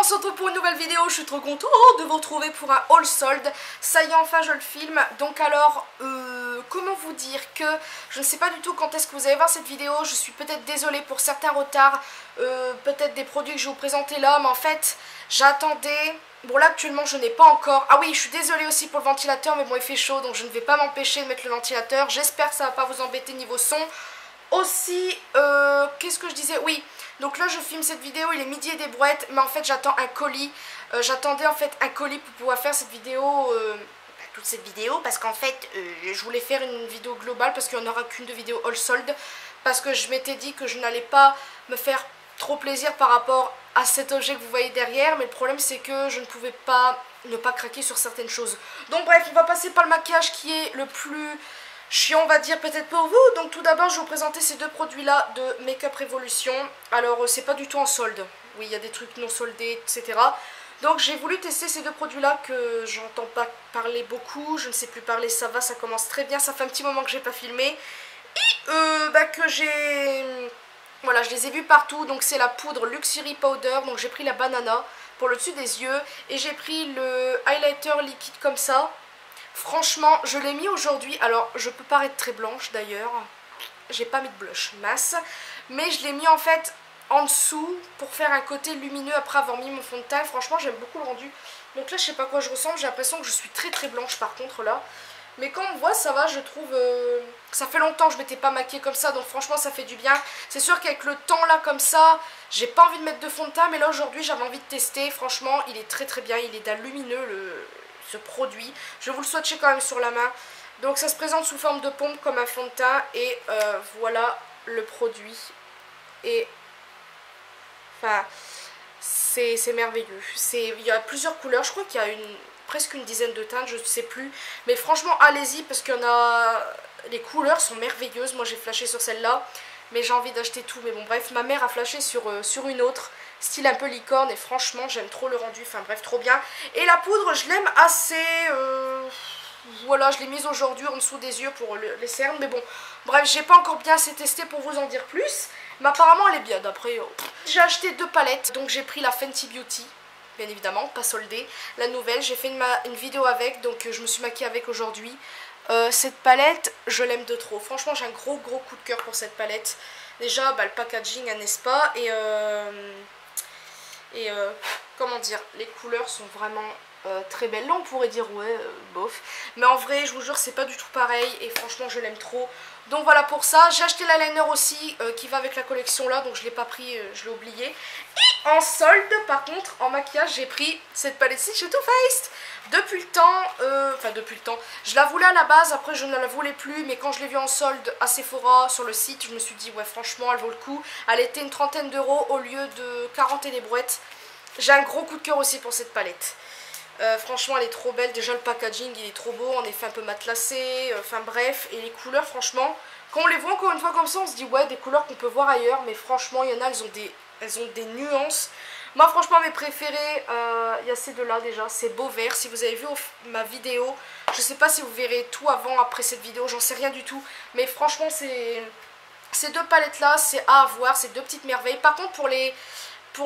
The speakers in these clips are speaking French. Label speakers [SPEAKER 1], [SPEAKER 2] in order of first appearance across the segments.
[SPEAKER 1] se retrouve pour une nouvelle vidéo, je suis trop contente de vous retrouver pour un haul solde. Ça y est, enfin je le filme. Donc alors, comment vous dire que je ne sais pas du tout quand est-ce que vous allez voir cette vidéo. Je suis peut-être désolée pour certains retards, peut-être des produits que je vais vous présenter là. Mais en fait, j'attendais... Bon là actuellement je n'ai pas encore... Ah oui, je suis désolée aussi pour le ventilateur, mais bon il fait chaud, donc je ne vais pas m'empêcher de mettre le ventilateur. J'espère que ça ne va pas vous embêter niveau son. Aussi, qu'est-ce que je disais? Oui, donc là je filme cette vidéo, il est midi et des brouettes, mais en fait j'attends un colis. J'attendais en fait un colis pour pouvoir faire cette vidéo, toute cette vidéo, parce qu'en fait je voulais faire une vidéo globale, parce qu'il n'y en aura qu'une de vidéo all sold, parce que je m'étais dit que je n'allais pas me faire trop plaisir par rapport à cet objet que vous voyez derrière, mais le problème c'est que je ne pouvais pas ne pas craquer sur certaines choses. Donc bref, on va passer par le maquillage qui est le plus... chiant, on va dire, peut-être pour vous. Donc tout d'abord je vais vous présenter ces deux produits là de Make Up Revolution. Alors c'est pas du tout en solde, oui il y a des trucs non soldés etc. Donc j'ai voulu tester ces deux produits là que j'entends pas parler beaucoup. Je ne sais plus parler, ça va, ça commence très bien. Ça fait un petit moment que j'ai pas filmé. Et que j'ai... Voilà, je les ai vus partout. Donc c'est la poudre Luxury Powder. Donc j'ai pris la banana pour le dessus des yeux. Et j'ai pris le highlighter liquide comme ça. Franchement, je l'ai mis aujourd'hui. Alors, je peux paraître très blanche d'ailleurs. J'ai pas mis de blush masse. Mais je l'ai mis en fait en dessous pour faire un côté lumineux après avoir mis mon fond de teint. Franchement, j'aime beaucoup le rendu. Donc là, je sais pas à quoi je ressemble. J'ai l'impression que je suis très très blanche par contre là. Mais quand on me voit, ça va, je trouve... ça fait longtemps que je m'étais pas maquillée comme ça. Donc franchement, ça fait du bien. C'est sûr qu'avec le temps là comme ça, j'ai pas envie de mettre de fond de teint. Mais là, aujourd'hui, j'avais envie de tester. Franchement, il est très très bien. Il est d'un lumineux, ce produit. Je vais vous le swatcher quand même sur la main. Donc ça se présente sous forme de pompe comme un fond de teint. Et voilà le produit. Et enfin, c'est merveilleux. Il y a plusieurs couleurs. Je crois qu'il y a presque une dizaine de teintes, je ne sais plus. Mais franchement, allez-y parce qu'il y en a... Les couleurs sont merveilleuses. Moi, j'ai flashé sur celle-là. Mais j'ai envie d'acheter tout. Mais bon, bref, ma mère a flashé sur une autre. Style un peu licorne. Et franchement, j'aime trop le rendu. Enfin bref, trop bien. Et la poudre, je l'aime assez... Voilà, je l'ai mise aujourd'hui en dessous des yeux pour les cernes. Mais bon, bref, j'ai pas encore bien assez testé pour vous en dire plus. Mais apparemment, elle est bien d'après... J'ai acheté deux palettes. Donc j'ai pris la Fenty Beauty. Bien évidemment, pas soldée. La nouvelle, j'ai fait une vidéo avec. Donc je me suis maquillée avec aujourd'hui. Cette palette, je l'aime de trop. Franchement, j'ai un gros coup de cœur pour cette palette. Déjà, le packaging, n'est-ce pas? Et comment dire, les couleurs sont vraiment très belles. Là, on pourrait dire, ouais, bof. Mais en vrai, je vous jure, c'est pas du tout pareil. Et franchement, je l'aime trop. Donc voilà pour ça. J'ai acheté l'eyeliner aussi qui va avec la collection là. Donc je l'ai pas pris, je l'ai oublié. Et en solde, par contre, en maquillage, j'ai pris cette palette-ci chez Too Faced. Depuis le temps, je la voulais à la base, après je ne la voulais plus, mais quand je l'ai vue en solde à Sephora sur le site, je me suis dit ouais franchement elle vaut le coup. Elle était une trentaine d'euros au lieu de 40 et des brouettes. J'ai un gros coup de cœur aussi pour cette palette. Franchement elle est trop belle, déjà le packaging il est trop beau, en effet un peu matelassé, enfin bref, et les couleurs franchement, quand on les voit encore une fois comme ça on se dit ouais des couleurs qu'on peut voir ailleurs, mais franchement il y en a, elles ont des nuances. Moi franchement mes préférés, il y a ces deux là déjà, c'est beau vert. Si vous avez vu ma vidéo, je sais pas si vous verrez tout avant, après cette vidéo, j'en sais rien du tout. Mais franchement ces deux palettes là, c'est à avoir, c'est deux petites merveilles. Par contre pour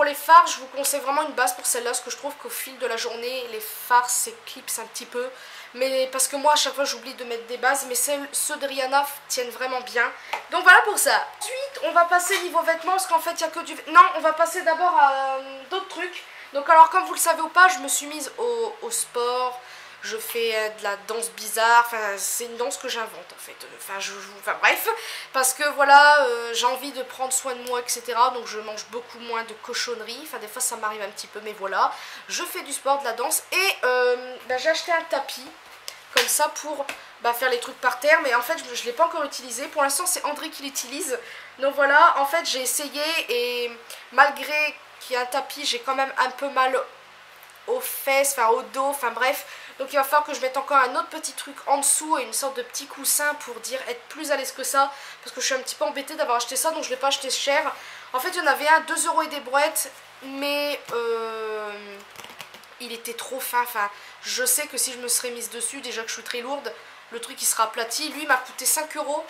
[SPEAKER 1] les fards, je vous conseille vraiment une base pour celle-là, parce que je trouve qu'au fil de la journée, les fards s'éclipsent un petit peu. Mais parce que moi, à chaque fois, j'oublie de mettre des bases, mais ceux de Rihanna tiennent vraiment bien. Donc voilà pour ça. Ensuite, on va passer niveau vêtements, parce qu'en fait, il n'y a que du... Non, on va passer d'abord à d'autres trucs. Donc alors, comme vous le savez ou pas, je me suis mise au sport. Je fais de la danse bizarre, enfin c'est une danse que j'invente en fait, enfin bref, parce que voilà, j'ai envie de prendre soin de moi etc, donc je mange beaucoup moins de cochonneries, enfin des fois ça m'arrive un petit peu, mais voilà, je fais du sport, de la danse, et j'ai acheté un tapis, comme ça pour faire les trucs par terre, mais en fait je ne l'ai pas encore utilisé, pour l'instant c'est André qui l'utilise, donc voilà, en fait j'ai essayé, et malgré qu'il y ait un tapis, j'ai quand même un peu mal aux fesses, enfin au dos, enfin bref. Donc il va falloir que je mette encore un autre petit truc en dessous et une sorte de petit coussin pour dire être plus à l'aise que ça. Parce que je suis un petit peu embêtée d'avoir acheté ça, donc je ne l'ai pas acheté cher. En fait il y en avait un, 2 € et des brouettes, mais il était trop fin. Enfin, je sais que si je me serais mise dessus, déjà que je suis très lourde, le truc il sera aplati. Lui il m'a coûté 5 €.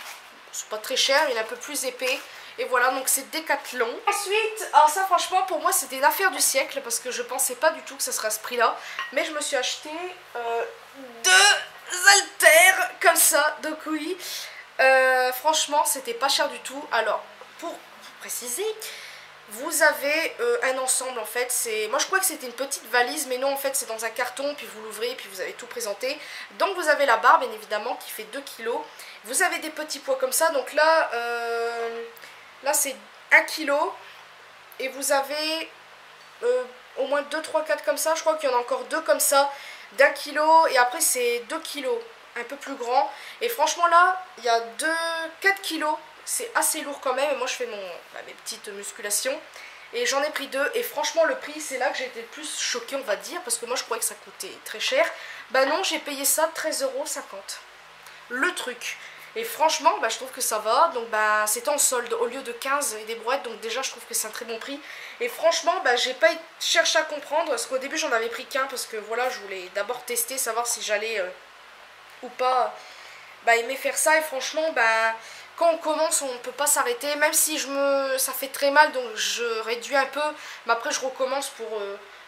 [SPEAKER 1] C'est pas très cher, il est un peu plus épais. Et voilà, donc c'est Decathlon. Ensuite, alors ça franchement pour moi c'était une affaire du siècle parce que je pensais pas du tout que ça serait à ce prix là. Mais je me suis acheté deux haltères comme ça, donc oui. Franchement c'était pas cher du tout. Alors pour préciser, vous avez un ensemble en fait, moi je crois que c'était une petite valise mais non en fait c'est dans un carton puis vous l'ouvrez puis vous avez tout présenté. Donc vous avez la barre bien évidemment qui fait 2 kg. Vous avez des petits poids comme ça, donc là, là c'est 1 kg et vous avez au moins 2, 3, 4 comme ça, je crois qu'il y en a encore 2 comme ça d'1 kg et après c'est 2 kg un peu plus grand et franchement là il y a 4 kg. C'est assez lourd quand même et moi je fais mes petites musculations et j'en ai pris 2 et franchement le prix c'est là que j'ai été le plus choquée on va dire parce que moi je croyais que ça coûtait très cher. Bah non, j'ai payé ça 13,50 € le truc et franchement je trouve que ça va. Donc c'était en solde au lieu de 15 et des brouettes, donc déjà je trouve que c'est un très bon prix et franchement j'ai pas cherché à comprendre parce qu'au début j'en avais pris qu'un parce que voilà je voulais d'abord tester, savoir si j'allais ou pas aimer faire ça et franchement quand on commence, on ne peut pas s'arrêter, même si ça fait très mal, donc je réduis un peu, mais après je recommence pour,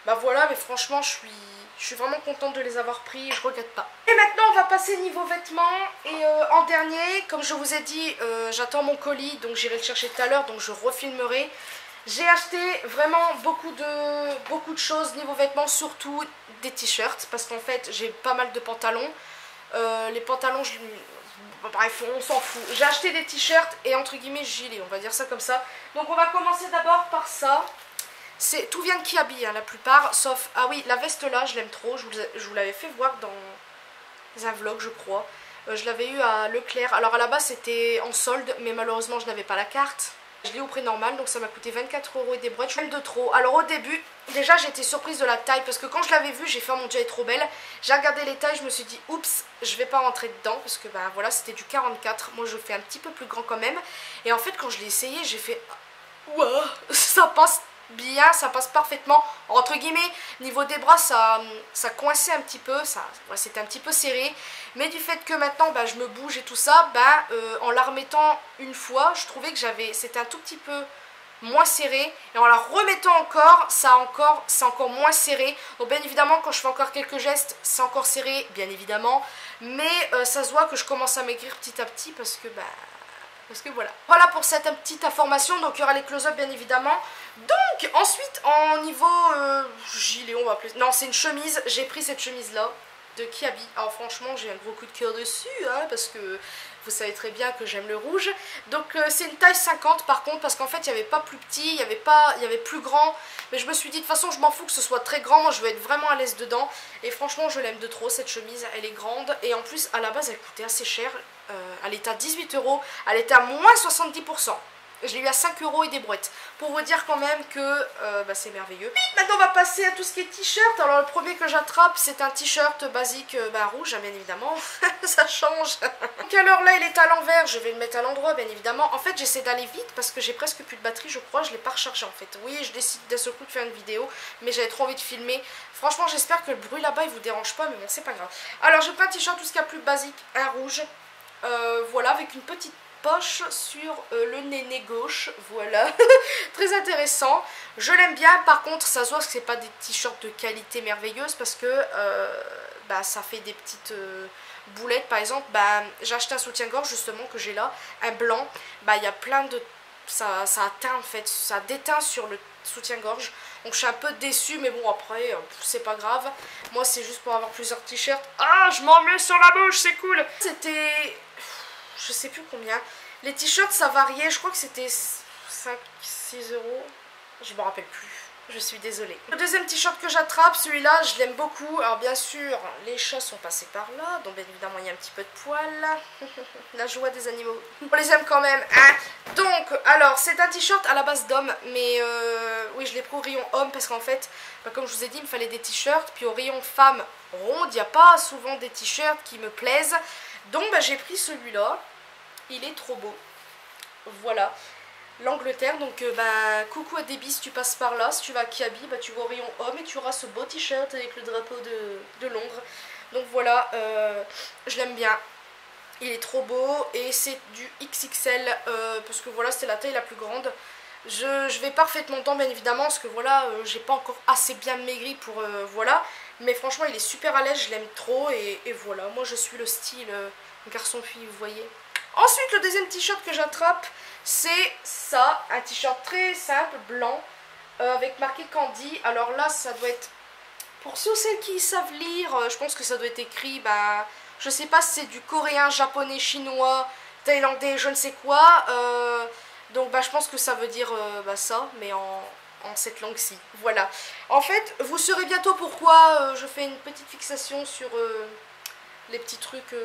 [SPEAKER 1] voilà, mais franchement, je suis vraiment contente de les avoir pris, je regrette pas. Et maintenant, on va passer niveau vêtements, et en dernier, comme je vous ai dit, j'attends mon colis, donc j'irai le chercher tout à l'heure, donc je refilmerai. J'ai acheté vraiment beaucoup de choses niveau vêtements, surtout des t-shirts, parce qu'en fait, j'ai pas mal de pantalons. Les pantalons, bref, on s'en fout. J'ai acheté des t-shirts et entre guillemets gilets, on va dire ça comme ça. Donc on va commencer d'abord par ça. Tout vient de Kiabi, hein, la plupart, sauf... Ah oui, la veste là, je l'aime trop. Je vous l'avais fait voir dans un vlog, je crois. Je l'avais eu à Leclerc. Alors à la base, c'était en solde, mais malheureusement, je n'avais pas la carte. Je l'ai au prix normal, donc ça m'a coûté 24 € et des brouettes. Je l'aime de trop. Alors au début, déjà j'ai été surprise de la taille parce que quand je l'avais vue, j'ai fait oh mon dieu elle est trop belle. J'ai regardé les tailles, je me suis dit oups, je vais pas rentrer dedans parce que voilà c'était du 44. Moi je fais un petit peu plus grand quand même. Et en fait quand je l'ai essayé, j'ai fait wow, ça passe bien, ça passe parfaitement. Entre guillemets, niveau des bras, ça coinçait un petit peu, c'était un petit peu serré. Mais du fait que maintenant je me bouge et tout ça, en la remettant une fois, je trouvais que c'était un tout petit peu moins serré. Et en la remettant encore, c'est encore moins serré. Donc bien évidemment, quand je fais encore quelques gestes, c'est encore serré, bien évidemment. Mais ça se voit que je commence à maigrir petit à petit parce que voilà. Voilà pour cette petite information, donc il y aura les close-up bien évidemment. Donc ensuite en niveau gilet on va appeler... Non c'est une chemise, j'ai pris cette chemise là de Kiabi. Alors franchement j'ai un gros coup de cœur dessus hein, parce que vous savez très bien que j'aime le rouge. Donc c'est une taille 50 par contre parce qu'en fait il n'y avait pas plus petit, il y avait plus grand. Mais je me suis dit de toute façon je m'en fous que ce soit très grand, moi je veux être vraiment à l'aise dedans. Et franchement je l'aime de trop cette chemise, elle est grande. Et en plus à la base elle coûtait assez cher, elle était à 18 €, elle était à moins 70%. Je l'ai eu à 5 € et des brouettes. Pour vous dire quand même que c'est merveilleux. Maintenant on va passer à tout ce qui est t-shirt. Alors le premier que j'attrape c'est un t-shirt basique rouge bien évidemment. Ça change. Donc alors là il est à l'envers. Je vais le mettre à l'endroit bien évidemment. En fait j'essaie d'aller vite parce que j'ai presque plus de batterie je crois. Je l'ai pas rechargé en fait. Oui je décide d'un seul coup de faire une vidéo. Mais j'avais trop envie de filmer. Franchement j'espère que le bruit là-bas il vous dérange pas. Mais bon c'est pas grave. Alors je prends un t-shirt tout ce qu'il y a plus basique. Un rouge. Voilà avec une petite poche sur le néné gauche, voilà. Très intéressant, je l'aime bien. Par contre ça se voit que c'est pas des t-shirts de qualité merveilleuse parce que ça fait des petites boulettes. Par exemple j'ai acheté un soutien-gorge justement que j'ai là, un blanc, il y a plein de... ça atteint en fait, ça déteint sur le soutien-gorge. Donc je suis un peu déçue mais bon après c'est pas grave. Moi c'est juste pour avoir plusieurs t-shirts. Ah je m'en mets sur la bouche, c'est cool. C'était... je sais plus combien. Les t-shirts ça variait, je crois que c'était 5-6 €. Je me rappelle plus. Je suis désolée. Le deuxième t-shirt que j'attrape, celui-là, je l'aime beaucoup. Alors bien sûr, les chats sont passés par là. Donc bien évidemment, il y a un petit peu de poils. La joie des animaux. On les aime quand même, hein. Donc, alors, c'est un t-shirt à la base d'homme. Mais oui, je l'ai pris au rayon homme parce qu'en fait, comme je vous ai dit, il me fallait des t-shirts. Puis au rayon femme ronde, il n'y a pas souvent des t-shirts qui me plaisent. Donc j'ai pris celui-là. Il est trop beau. Voilà. L'Angleterre, donc coucou à Déby si tu passes par là, si tu vas à Kiabi, tu vas au rayon homme et tu auras ce beau t-shirt avec le drapeau de Londres. Donc voilà, je l'aime bien. Il est trop beau et c'est du XXL parce que voilà, c'est la taille la plus grande. Je vais parfaitement dedans bien évidemment parce que voilà, j'ai pas encore assez bien maigri pour voilà. Mais franchement il est super à l'aise, je l'aime trop et voilà. Moi je suis le style garçon-fille, vous voyez. Ensuite le deuxième t-shirt que j'attrape, c'est ça. Un t-shirt très simple, blanc, avec marqué Candy. Alors là ça doit être, pour ceux celles qui savent lire, je pense que ça doit être écrit, bah, je sais pas si c'est du coréen, japonais, chinois, thaïlandais, je ne sais quoi. Donc bah, je pense que ça veut dire bah, ça, mais en cette langue-ci. Voilà. En fait, vous saurez bientôt pourquoi je fais une petite fixation sur les petits trucs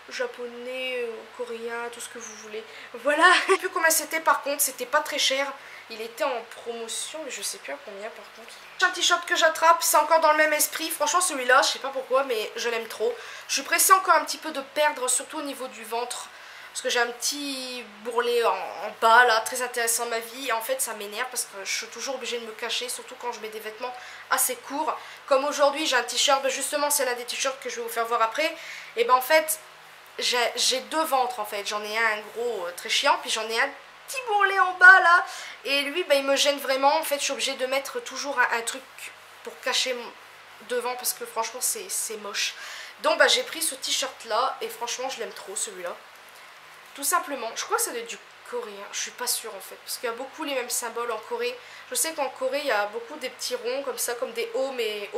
[SPEAKER 1] japonais, coréens, tout ce que vous voulez. Voilà. Je sais plus combien c'était par contre, c'était pas très cher. Il était en promotion, mais je sais plus à combien par contre. Un t-shirt que j'attrape, c'est encore dans le même esprit. Franchement celui-là, je sais pas pourquoi, mais je l'aime trop. Je suis pressée encore un petit peu de perdre, surtout au niveau du ventre. Parce que j'ai un petit bourrelet en bas là, très intéressant ma vie. Et en fait ça m'énerve parce que je suis toujours obligée de me cacher, surtout quand je mets des vêtements assez courts. Comme aujourd'hui j'ai un t-shirt, justement c'est l'un des t-shirts que je vais vous faire voir après. Et ben en fait j'ai deux ventres en fait. J'en ai un gros très chiant, puis j'en ai un petit bourrelet en bas là. Et lui bah, il me gêne vraiment. En fait je suis obligée de mettre toujours un truc pour cacher mon devant parce que franchement c'est moche. Donc bah, j'ai pris ce t-shirt là et franchement je l'aime trop celui-là. Tout simplement, je crois que ça doit être du coréen, je suis pas sûre en fait, parce qu'il y a beaucoup les mêmes symboles en Corée. Je sais qu'en Corée il y a beaucoup des petits ronds comme ça, comme des hauts mais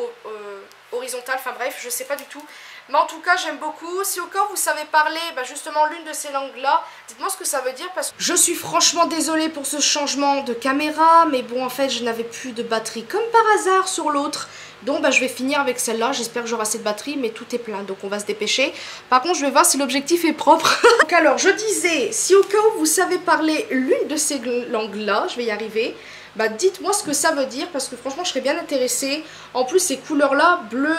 [SPEAKER 1] horizontales, enfin bref, je sais pas du tout. Mais en tout cas j'aime beaucoup. Si au cas où vous savez parler bah, justement l'une de ces langues là, dites-moi ce que ça veut dire parce que je suis franchement désolée pour ce changement de caméra. Mais bon en fait je n'avais plus de batterie comme par hasard sur l'autre. Donc bah, je vais finir avec celle-là, j'espère que j'aurai assez de batterie, mais tout est plein, donc on va se dépêcher. Par contre, je vais voir si l'objectif est propre. Donc alors, je disais, si au cas où vous savez parler l'une de ces langues-là, je vais y arriver, bah dites-moi ce que ça veut dire, parce que franchement, je serais bien intéressée. En plus, ces couleurs-là, bleu,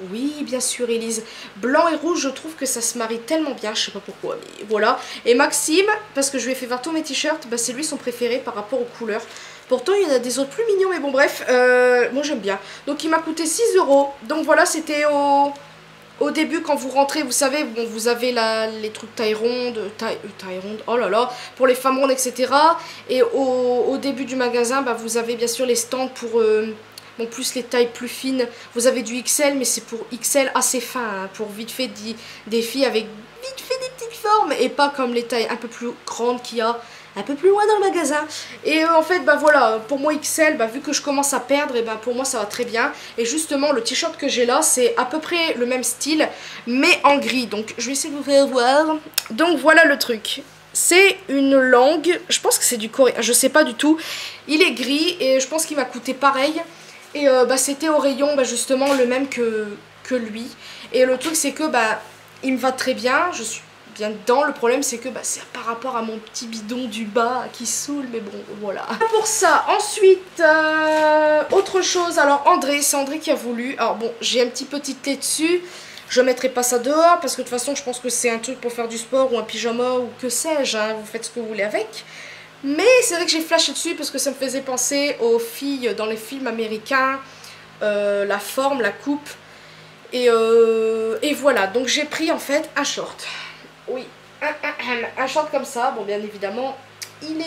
[SPEAKER 1] oui, bien sûr, Elise. Blanc et rouge, je trouve que ça se marie tellement bien, je sais pas pourquoi, mais voilà. Et Maxime, parce que je lui ai fait voir tous mes t-shirts, bah, c'est lui son préféré par rapport aux couleurs. Pourtant il y en a des autres plus mignons mais bon bref, moi j'aime bien. Donc il m'a coûté 6 €. Donc voilà, c'était au début quand vous rentrez, vous savez, bon vous avez les trucs taille ronde, oh là là, pour les femmes rondes etc. Et au début du magasin, bah, vous avez bien sûr les stands pour... bon, plus les tailles plus fines, vous avez du XL mais c'est pour XL assez fin, hein, pour vite fait des filles avec vite fait des petites formes et pas comme les tailles un peu plus grandes qu'il y a un peu plus loin dans le magasin. Et en fait bah voilà, pour moi XL, bah, vu que je commence à perdre, et bah, pour moi ça va très bien. Et justement le t-shirt que j'ai là c'est à peu près le même style mais en gris, donc je vais essayer de vous faire voir. Donc voilà le truc. C'est une langue, je pense que c'est du coréen, je sais pas du tout. Il est gris et je pense qu'il m'a coûté pareil. Et bah, c'était au rayon bah, justement le même que lui. Et le truc c'est que bah, il me va très bien, je suis bien dedans. Le problème c'est que bah, c'est par rapport à mon petit bidon du bas qui saoule, mais bon voilà. Pour ça, ensuite autre chose, alors André, c'est André qui a voulu. Alors bon, j'ai un petit peu titré dessus. Je mettrai pas ça dehors parce que de toute façon je pense que c'est un truc pour faire du sport ou un pyjama ou que sais-je, hein, vous faites ce que vous voulez avec. Mais c'est vrai que j'ai flashé dessus parce que ça me faisait penser aux filles dans les films américains, la forme, la coupe. Et voilà, donc j'ai pris en fait un short. Oui, un short comme ça. Bon, bien évidemment, il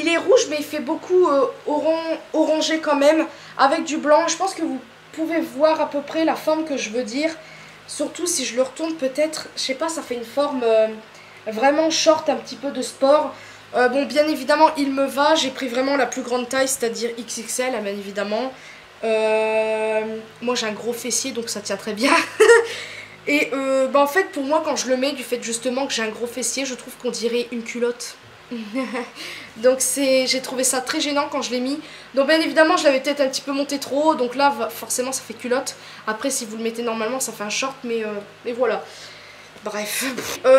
[SPEAKER 1] est rouge, mais il fait beaucoup orangé quand même, avec du blanc. Je pense que vous pouvez voir à peu près la forme que je veux dire. Surtout si je le retourne peut-être, je sais pas, ça fait une forme vraiment short, un petit peu de sport. Bon, bien évidemment, il me va. J'ai pris vraiment la plus grande taille, c'est-à-dire XXL, bien évidemment. Moi, j'ai un gros fessier, donc ça tient très bien. Et bah, en fait, pour moi, quand je le mets, du fait justement que j'ai un gros fessier, je trouve qu'on dirait une culotte. Donc j'ai trouvé ça très gênant quand je l'ai mis. Donc bien évidemment, je l'avais peut-être un petit peu monté trop haut. Donc là, forcément, ça fait culotte. Après, si vous le mettez normalement, ça fait un short. Mais voilà. Bref,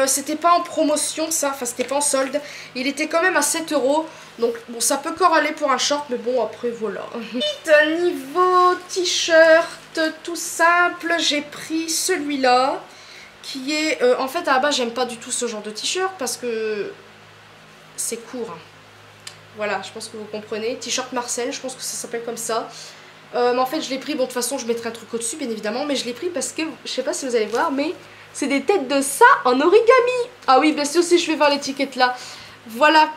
[SPEAKER 1] c'était pas en promotion ça, enfin c'était pas en solde. Il était quand même à 7 €. Donc bon, ça peut encore aller pour un short, mais bon après voilà. Niveau t-shirt tout simple, j'ai pris celui-là. Qui est, en fait à la base j'aime pas du tout ce genre de t-shirt parce que c'est court. Voilà, je pense que vous comprenez. T-shirt Marcel, je pense que ça s'appelle comme ça. Mais en fait je l'ai pris, bon de toute façon je mettrai un truc au dessus bien évidemment, mais je l'ai pris parce que, je sais pas si vous allez voir, mais c'est des têtes de ça en origami. Ah oui bien sûr, si je vais voir l'étiquette là, voilà,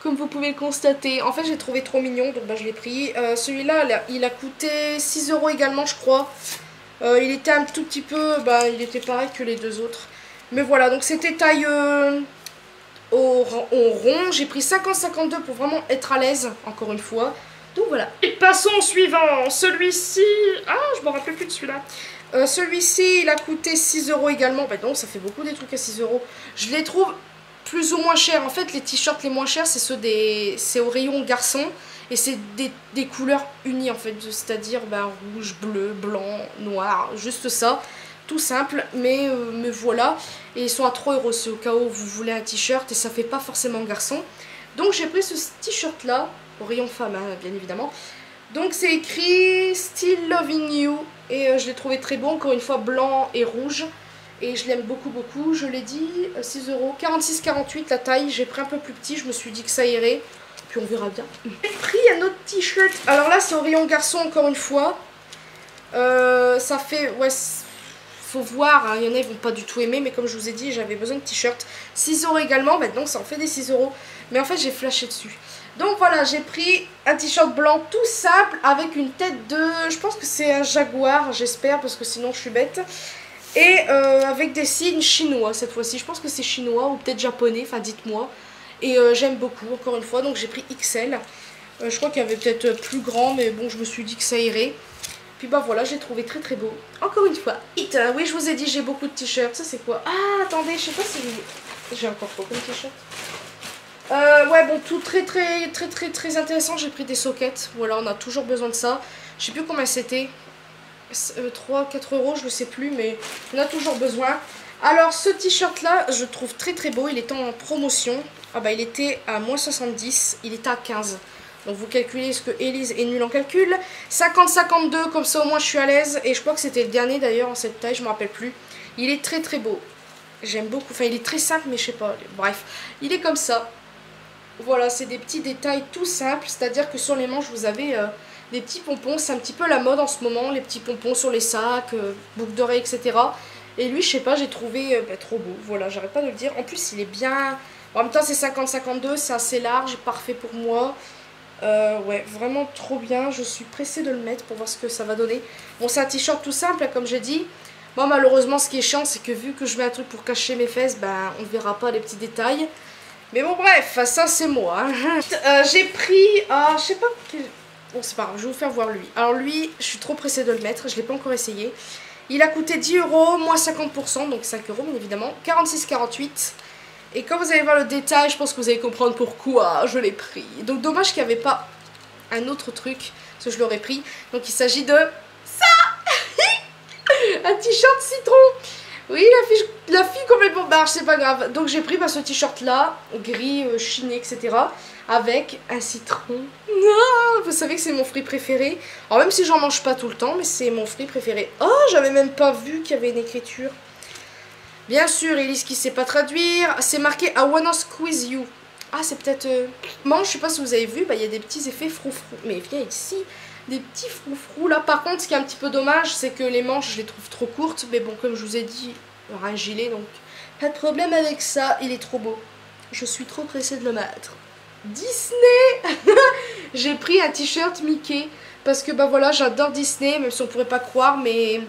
[SPEAKER 1] comme vous pouvez le constater. En fait j'ai trouvé trop mignon, donc bah, je l'ai pris. Celui-là il a coûté 6 € également je crois. Il était un tout petit peu, bah il était pareil que les deux autres. Mais voilà, donc c'était taille au rond. J'ai pris 50-52 pour vraiment être à l'aise, encore une fois. Donc voilà. Et passons au suivant. Celui-ci... Ah, je me rappelle plus de celui-là. Celui-ci, il a coûté 6 € également. Bah donc, ça fait beaucoup des trucs à 6 €. Je les trouve plus ou moins chers. En fait, les t-shirts les moins chers, c'est ceux des... C'est au rayon garçon. Et c'est des couleurs unies, en fait. C'est-à-dire bah, rouge, bleu, blanc, noir. Juste ça. Tout simple, mais voilà. Et ils sont à 3 €, c'est au cas où vous voulez un t-shirt et ça fait pas forcément garçon. Donc j'ai pris ce t-shirt là, au rayon femme hein, bien évidemment. Donc c'est écrit Still Loving You et je l'ai trouvé très bon, encore une fois blanc et rouge. Et je l'aime beaucoup beaucoup, je l'ai dit, 6 €, 46-48 la taille, j'ai pris un peu plus petit, je me suis dit que ça irait. Puis on verra bien. J'ai pris un autre t-shirt, alors là c'est au rayon garçon encore une fois. Ça fait, ouais... Faut voir, hein, il y en a ils vont pas du tout aimer, mais comme je vous ai dit, j'avais besoin de t-shirt. 6 € également, maintenant ça en fait des 6 €. Mais en fait, j'ai flashé dessus. Donc voilà, j'ai pris un t-shirt blanc tout simple avec une tête de... Je pense que c'est un jaguar, j'espère, parce que sinon je suis bête. Et avec des signes chinois cette fois-ci. Je pense que c'est chinois ou peut-être japonais, enfin dites-moi. Et j'aime beaucoup, encore une fois, donc j'ai pris XL. Je crois qu'il y avait peut-être plus grand, mais bon, je me suis dit que ça irait. Puis bah voilà, j'ai trouvé très très beau. Encore une fois. Oui, je vous ai dit, j'ai beaucoup de t-shirts. Ça c'est quoi? Ah, attendez, je sais pas si j'ai encore quoi comme t-shirt. Ouais, bon, tout très intéressant. J'ai pris des sockets. Voilà, on a toujours besoin de ça. Je sais plus combien c'était. 3-4 €, je ne sais plus, mais on a toujours besoin. Alors, ce t-shirt là, je le trouve très très beau. Il est en promotion. Ah bah, il était à moins 70. Il était à 15. Donc vous calculez ce que Elise est nulle en calcul. 50-52, comme ça au moins je suis à l'aise. Et je crois que c'était le dernier d'ailleurs en cette taille, je me rappelle plus. Il est très très beau. J'aime beaucoup. Enfin il est très simple mais je sais pas. Bref, il est comme ça. Voilà, c'est des petits détails tout simples. C'est-à-dire que sur les manches vous avez des petits pompons. C'est un petit peu la mode en ce moment. Les petits pompons sur les sacs, boucles d'oreilles, etc. Et lui je sais pas, j'ai trouvé trop beau. Voilà, j'arrête pas de le dire. En plus il est bien... En même temps c'est 50-52, c'est assez large, parfait pour moi. Ouais, vraiment trop bien. Je suis pressée de le mettre pour voir ce que ça va donner. Bon, c'est un t-shirt tout simple, comme j'ai dit. Moi, malheureusement, ce qui est chiant, c'est que vu que je mets un truc pour cacher mes fesses, ben, on ne verra pas les petits détails. Mais bon, bref, ça, c'est moi. Hein. J'ai pris... je sais pas... Bon, c'est pas grave, je vais vous faire voir lui. Alors lui, je suis trop pressée de le mettre. Je l'ai pas encore essayé. Il a coûté 10 €, moins 50%, donc 5 € bien évidemment. 46,48 €. Et quand vous allez voir le détail, je pense que vous allez comprendre pourquoi je l'ai pris. Donc dommage qu'il n'y avait pas un autre truc, parce que je l'aurais pris. Donc il s'agit de ça. Un t-shirt citron. Oui, la fille complètement barge, c'est pas grave. Donc j'ai pris ce t-shirt là, gris, chiné, etc. Avec un citron. Ah, vous savez que c'est mon fruit préféré. Alors même si j'en mange pas tout le temps, mais c'est mon fruit préféré. Oh, j'avais même pas vu qu'il y avait une écriture. Bien sûr, Elise qui sait pas traduire. C'est marqué I wanna squeeze you. Ah, c'est peut-être... Moi, je sais pas si vous avez vu, bah, il y a des petits effets froufrou. Mais viens ici, des petits froufrous. Là, par contre, ce qui est un petit peu dommage, c'est que les manches, je les trouve trop courtes. Mais bon, comme je vous ai dit, il y aura un gilet, donc pas de problème avec ça. Il est trop beau. Je suis trop pressée de le mettre. Disney. J'ai pris un t-shirt Mickey. Parce que, bah voilà, j'adore Disney, même si on pourrait pas croire, mais...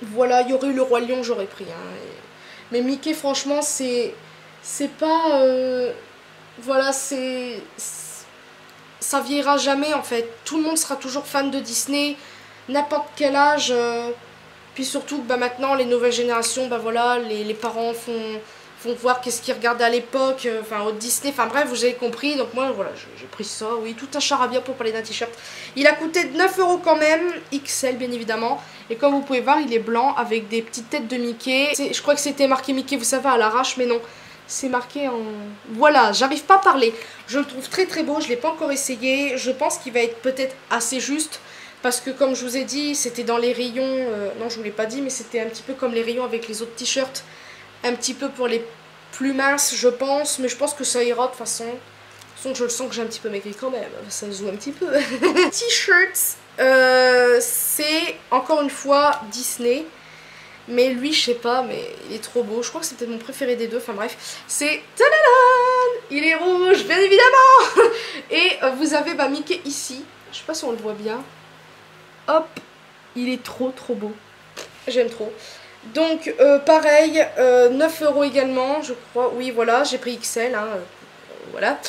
[SPEAKER 1] Voilà, il y aurait eu le Roi Lion, j'aurais pris. Hein. Mais Mickey, franchement, c'est pas... voilà, ça vieillira jamais, en fait. Tout le monde sera toujours fan de Disney, n'importe quel âge. Puis surtout, bah, maintenant, les nouvelles générations, bah, voilà, les parents font voir qu'est-ce qu'ils regardaient à l'époque, enfin, au Disney. Enfin, bref, vous avez compris. Donc, moi, voilà, j'ai pris ça. Oui, tout un charabia pour parler d'un t-shirt. Il a coûté 9 € quand même. XL, bien évidemment. Et comme vous pouvez voir, il est blanc avec des petites têtes de Mickey. Je crois que c'était marqué Mickey, vous savez, à l'arrache, mais non. C'est marqué en... Voilà, j'arrive pas à parler. Je le trouve très très beau, je l'ai pas encore essayé. Je pense qu'il va être peut-être assez juste. Parce que comme je vous ai dit, c'était dans les rayons... non, je vous l'ai pas dit, mais c'était un petit peu comme les rayons avec les autres t-shirts. Un petit peu pour les plus minces, je pense. Mais je pense que ça ira de toute façon. Je le sens que j'ai un petit peu maigri quand même. Ça se joue un petit peu. T-shirts C'est encore une fois Disney. Mais lui, je sais pas, mais il est trop beau. Je crois que c'est peut-être mon préféré des deux. Enfin bref, c'est... Tadadam! Il est rouge, bien évidemment. Et vous avez Mickey ici. Je sais pas si on le voit bien. Hop, il est trop beau. J'aime trop. Donc pareil, 9 € également, je crois. Oui, voilà, j'ai pris XL. Hein, voilà.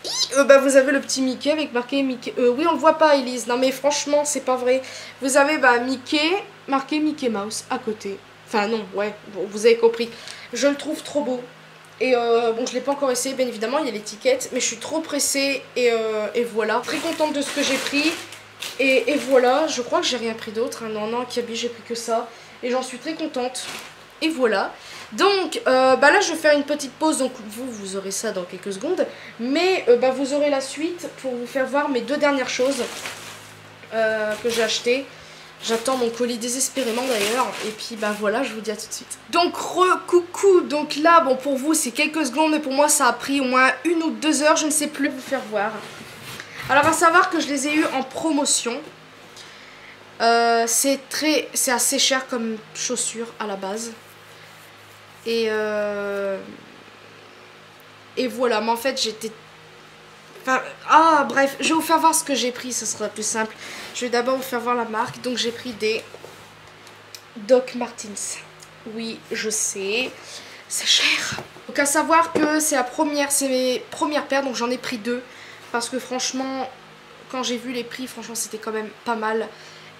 [SPEAKER 1] Et vous avez le petit Mickey avec marqué Mickey. Oui, on le voit pas, Elise. Non, mais franchement, c'est pas vrai. Vous avez Mickey, marqué Mickey Mouse à côté. Enfin, non, ouais, bon, vous avez compris. Je le trouve trop beau. Et bon, je l'ai pas encore essayé, bien évidemment, il y a l'étiquette. Mais je suis trop pressée. Et voilà. Très contente de ce que j'ai pris. Et voilà, je crois que j'ai rien pris d'autre. Hein. Non, non, Kiabi, j'ai pris que ça. Et j'en suis très contente. Et voilà. Donc là je vais faire une petite pause, donc vous aurez ça dans quelques secondes. Mais vous aurez la suite pour vous faire voir mes deux dernières choses que j'ai achetées. J'attends mon colis désespérément d'ailleurs. Et puis voilà, je vous dis à tout de suite. Donc coucou, donc là bon pour vous c'est quelques secondes, mais pour moi ça a pris au moins 1 ou 2 heures, je ne sais plus vous faire voir. Alors à savoir que je les ai eu en promotion. C'est assez cher comme chaussures à la base. Et voilà, mais en fait j'étais... bref, je vais vous faire voir ce que j'ai pris, ce sera plus simple. Je vais d'abord vous faire voir la marque. Donc j'ai pris des Doc Martens. Oui, je sais, c'est cher. Donc à savoir que c'est mes premières paires, donc j'en ai pris 2. Parce que franchement, quand j'ai vu les prix, franchement c'était quand même pas mal.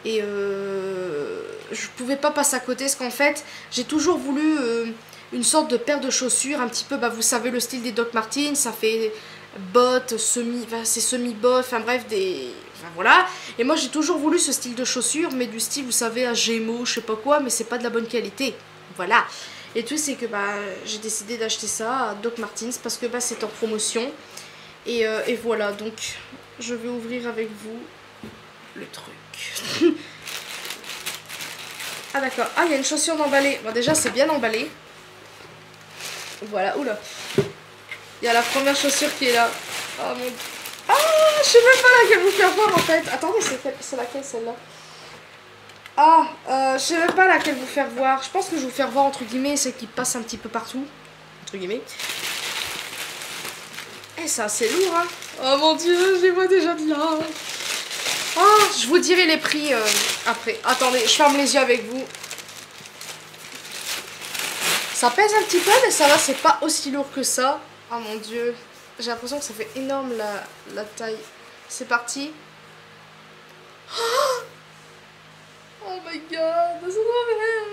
[SPEAKER 1] Et je pouvais pas passer à côté, parce qu'en fait j'ai toujours voulu une sorte de paire de chaussures un petit peu, vous savez le style des Doc Martens, ça fait bottes, c'est semi-bottes, enfin bref, voilà. Et moi j'ai toujours voulu ce style de chaussures, mais du style vous savez à Gémeaux, je sais pas quoi, mais c'est pas de la bonne qualité, voilà. Et tout c'est que j'ai décidé d'acheter ça à Doc Martens parce que c'est en promotion. Et voilà, donc je vais ouvrir avec vous le truc. Ah d'accord, il y a une chaussure d'emballé. Bon déjà c'est bien emballé. Voilà, oula. Il y a la première chaussure qui est là. Oh mon... je sais même pas laquelle vous faire voir en fait. Attendez, c'est laquelle celle-là? Je sais même pas laquelle vous faire voir. Je pense que je vais vous faire voir entre guillemets celle qui passe un petit peu partout. Entre guillemets. Eh, c'est assez lourd, hein. Oh mon dieu, je les vois déjà de là. Je vous dirai les prix après. Attendez, je ferme les yeux avec vous. Ça pèse un petit peu, mais ça va, c'est pas aussi lourd que ça. Oh mon dieu. J'ai l'impression que ça fait énorme la taille. C'est parti. Oh my god, c'est trop bien.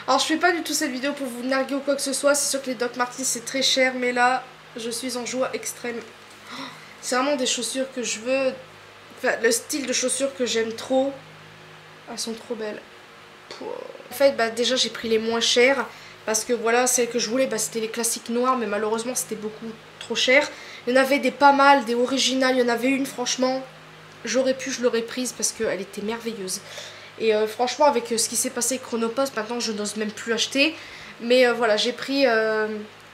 [SPEAKER 1] Alors je fais pas du tout cette vidéo pour vous narguer ou quoi que ce soit. C'est sûr que les Doc Martens c'est très cher, mais là je suis en joie extrême. C'est vraiment des chaussures que je veux. Enfin, le style de chaussures que j'aime trop. Elles sont trop belles. En fait, déjà j'ai pris les moins chères. Parce que voilà, celles que je voulais, c'était les classiques noirs. Mais malheureusement, c'était beaucoup trop cher. Il y en avait des pas mal, des originales. Il y en avait une, franchement, je l'aurais prise parce qu'elle était merveilleuse. Et franchement, avec ce qui s'est passé avec Chronopost, maintenant je n'ose même plus acheter. Mais voilà, j'ai pris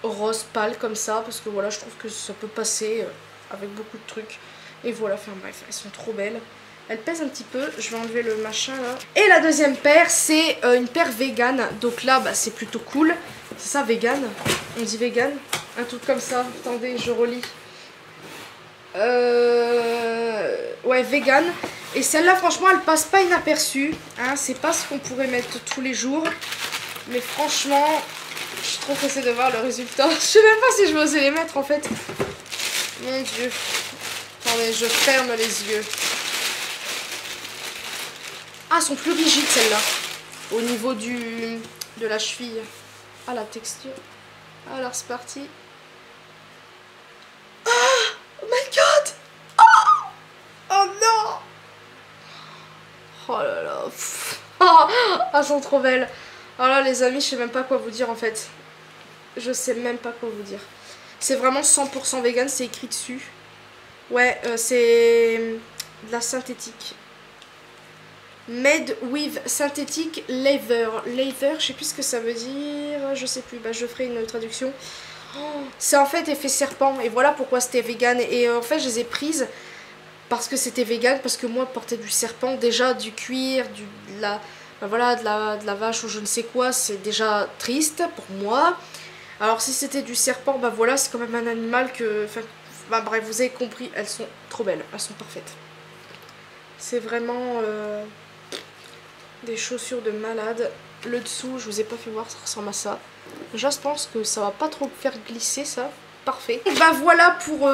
[SPEAKER 1] rose pâle comme ça. Parce que voilà, je trouve que ça peut passer avec beaucoup de trucs. Et voilà, enfin bref, elles sont trop belles. Elles pèsent un petit peu, je vais enlever le machin là. Et la deuxième paire, c'est une paire vegan. Donc là, c'est plutôt cool. C'est ça, vegan. On dit vegan. Un truc comme ça. Attendez, je relis. Ouais, vegan. Et celle-là, franchement, elle passe pas inaperçue. Hein, c'est pas ce qu'on pourrait mettre tous les jours. Mais franchement, je suis trop pressée de voir le résultat. Je sais même pas si je vais oser les mettre en fait. Mon dieu. Attendez, je ferme les yeux. Elles sont plus rigides celles-là. Au niveau de la cheville. La texture. Alors c'est parti. Oh my god. Oh non. Oh là là. Elles sont trop belles. Alors là les amis, je sais même pas quoi vous dire en fait. Je sais même pas quoi vous dire. C'est vraiment 100% vegan, c'est écrit dessus. Ouais, c'est de la synthétique. Made with synthetic leather. Leather, je sais plus ce que ça veut dire. Je sais plus, je ferai une traduction. C'est en fait effet serpent. Et voilà pourquoi c'était vegan. Et en fait, je les ai prises parce que c'était vegan, parce que moi porter du serpent, déjà du cuir, voilà, de la vache ou je ne sais quoi, c'est déjà triste pour moi. Alors si c'était du serpent, bah voilà, c'est quand même un animal que... Enfin, bah bref, vous avez compris, elles sont trop belles, elles sont parfaites. C'est vraiment des chaussures de malade. Le dessous, je vous ai pas fait voir, ça ressemble à ça. Déjà, je pense que ça va pas trop faire glisser ça. Parfait. Bah voilà pour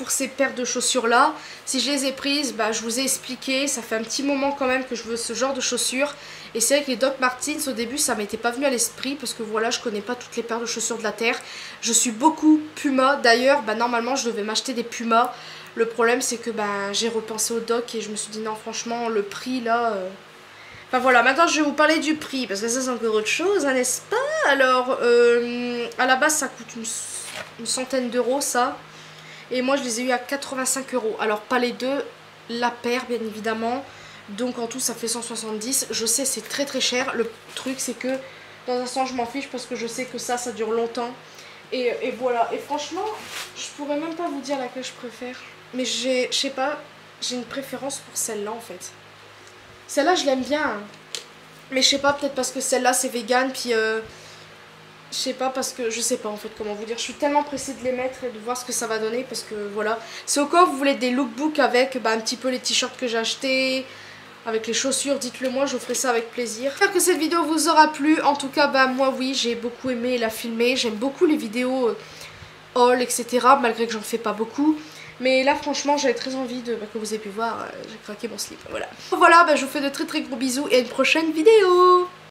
[SPEAKER 1] ces paires de chaussures là. Si je les ai prises, bah je vous ai expliqué, ça fait un petit moment quand même que je veux ce genre de chaussures. Et c'est vrai que les Doc Martens au début ça m'était pas venu à l'esprit parce que voilà, je connais pas toutes les paires de chaussures de la terre. Je suis beaucoup Puma, d'ailleurs bah normalement je devais m'acheter des Puma. Le problème c'est que bah j'ai repensé au Doc et je me suis dit non franchement le prix là... Enfin voilà, maintenant je vais vous parler du prix parce que ça c'est encore autre chose, hein, n'est-ce pas? Alors à la base ça coûte une centaine d'euros ça. Et moi je les ai eu à 85 euros. Alors pas les deux, la paire bien évidemment. Donc en tout ça fait 170. Je sais c'est très très cher. Le truc c'est que dans un sens je m'en fiche parce que je sais que ça dure longtemps. Et voilà. Et franchement je pourrais même pas vous dire laquelle je préfère. Mais je sais pas, j'ai une préférence pour celle-là en fait. Celle-là je l'aime bien. Hein. Mais je sais pas, peut-être parce que celle-là c'est vegan. Puis je sais pas parce que je sais pas en fait comment vous dire. Je suis tellement pressée de les mettre et de voir ce que ça va donner parce que voilà. C'est au cas où vous voulez des lookbooks avec un petit peu les t-shirts que j'ai achetés, avec les chaussures, dites-le moi, je vous ferai ça avec plaisir. J'espère que cette vidéo vous aura plu. En tout cas, bah moi oui, j'ai beaucoup aimé la filmer. J'aime beaucoup les vidéos haul, etc. Malgré que j'en fais pas beaucoup. Mais là franchement j'avais très envie de que vous ayez pu voir, j'ai craqué mon slip. Voilà. Voilà, bah, je vous fais de très très gros bisous et à une prochaine vidéo.